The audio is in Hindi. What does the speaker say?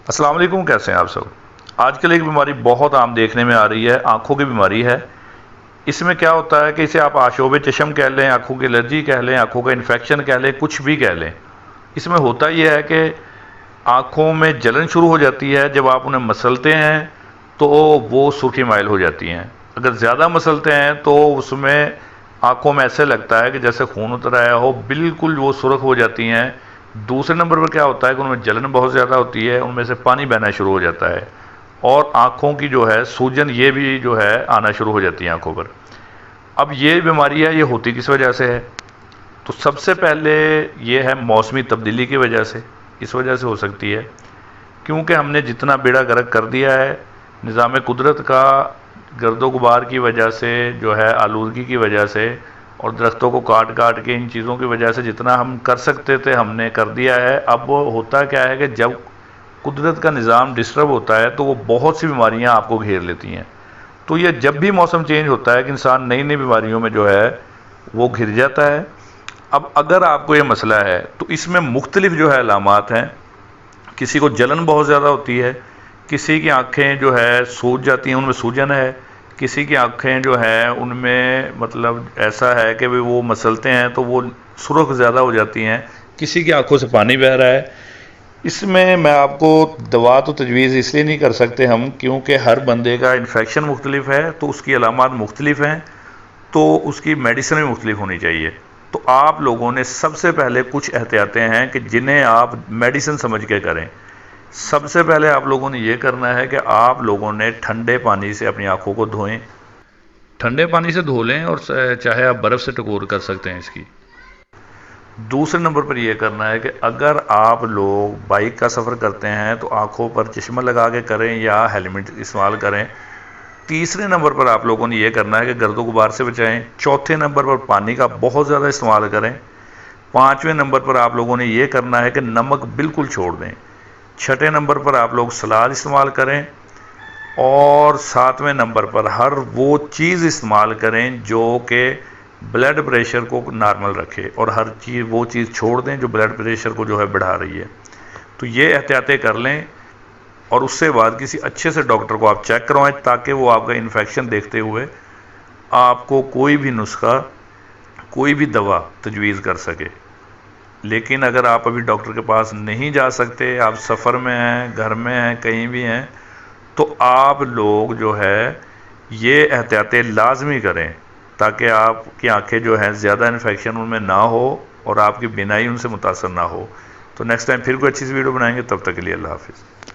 अस्सलाम वालेकुम, कैसे हैं आप सब। आजकल एक बीमारी बहुत आम देखने में आ रही है, आंखों की बीमारी है। इसमें क्या होता है कि इसे आप आशोब चशम कह लें, आंखों की एलर्जी कह लें, आंखों का इन्फेक्शन कह लें, कुछ भी कह लें। इसमें होता यह है कि आंखों में जलन शुरू हो जाती है। जब आप उन्हें मसलते हैं तो वो सुर्खी माइल हो जाती हैं। अगर ज़्यादा मसलते हैं तो उसमें आंखों में ऐसे लगता है कि जैसे खून उतर आया हो, बिल्कुल वो सुर्ख हो जाती हैं। दूसरे नंबर पर क्या होता है कि उनमें जलन बहुत ज़्यादा होती है, उनमें से पानी बहना शुरू हो जाता है और आंखों की जो है सूजन ये भी जो है आना शुरू हो जाती है आंखों पर। अब ये बीमारी है, ये होती किस वजह से है? तो सबसे पहले ये है मौसमी तब्दीली की वजह से। इस वजह से हो सकती है क्योंकि हमने जितना बेड़ा गर्क कर दिया है निज़ाम कुदरत का, गर्दो गुबार की वजह से, जो है आलूदगी की वजह से, और दरख्तों को काट काट के इन चीज़ों की वजह से जितना हम कर सकते थे हमने कर दिया है। अब होता क्या है कि जब कुदरत का निज़ाम डिस्टर्ब होता है तो वो बहुत सी बीमारियां आपको घेर लेती हैं। तो ये जब भी मौसम चेंज होता है कि इंसान नई नई बीमारियों में जो है वो घिर जाता है। अब अगर आपको ये मसला है तो इसमें मुख्तलिफ जो है अलामात हैं। किसी को जलन बहुत ज़्यादा होती है, किसी की आँखें जो है सूज जाती हैं, उनमें सूजन है, किसी की आँखें जो है उनमें मतलब ऐसा है कि वे वो मसलते हैं तो वो सुर्ख ज़्यादा हो जाती हैं, किसी की आंखों से पानी बह रहा है। इसमें मैं आपको दवा तो तजवीज़ इसलिए नहीं कर सकते हम क्योंकि हर बंदे का इन्फेक्शन मुख्तलिफ है, तो उसकी अलामात मुख्तलिफ हैं, तो उसकी मेडिसिन भी मुख्तलिफ होनी चाहिए। तो आप लोगों ने सबसे पहले कुछ एहतियातें हैं कि जिन्हें आप मेडिसिन समझ के करें। सबसे पहले आप लोगों ने ये करना है कि आप लोगों ने ठंडे पानी से अपनी आंखों को धोएं। ठंडे पानी से धो लें और चाहे आप बर्फ़ से टकोर कर सकते हैं इसकी। दूसरे नंबर पर यह करना है कि अगर आप लोग बाइक का सफ़र करते हैं तो आंखों पर चश्मा लगा के करें या हेलमेट इस्तेमाल करें। तीसरे नंबर पर आप लोगों ने यह करना है कि गर्दो गुबार से बचाएं। चौथे नंबर पर पानी का बहुत ज़्यादा इस्तेमाल करें। पाँचवें नंबर पर आप लोगों ने यह करना है कि नमक बिल्कुल छोड़ दें। छठे नंबर पर आप लोग सलाद इस्तेमाल करें। और सातवें नंबर पर हर वो चीज़ इस्तेमाल करें जो कि ब्लड प्रेशर को नॉर्मल रखे, और हर चीज़ वो चीज़ छोड़ दें जो ब्लड प्रेशर को जो है बढ़ा रही है। तो ये एहतियातें कर लें और उससे बाद किसी अच्छे से डॉक्टर को आप चेक करवाएं ताकि वो आपका इन्फेक्शन देखते हुए आपको कोई भी नुस्खा, कोई भी दवा तजवीज़ कर सके। लेकिन अगर आप अभी डॉक्टर के पास नहीं जा सकते, आप सफ़र में हैं, घर में हैं, कहीं भी हैं, तो आप लोग जो है ये एहतियातें लाजमी करें ताकि आपकी आंखें जो हैं ज़्यादा इन्फेक्शन उनमें ना हो और आपकी बीनाई उनसे मुतासर ना हो। तो नेक्स्ट टाइम फिर कोई अच्छी सी वीडियो बनाएंगे, तब तक के लिए अल्लाह हाफिज़।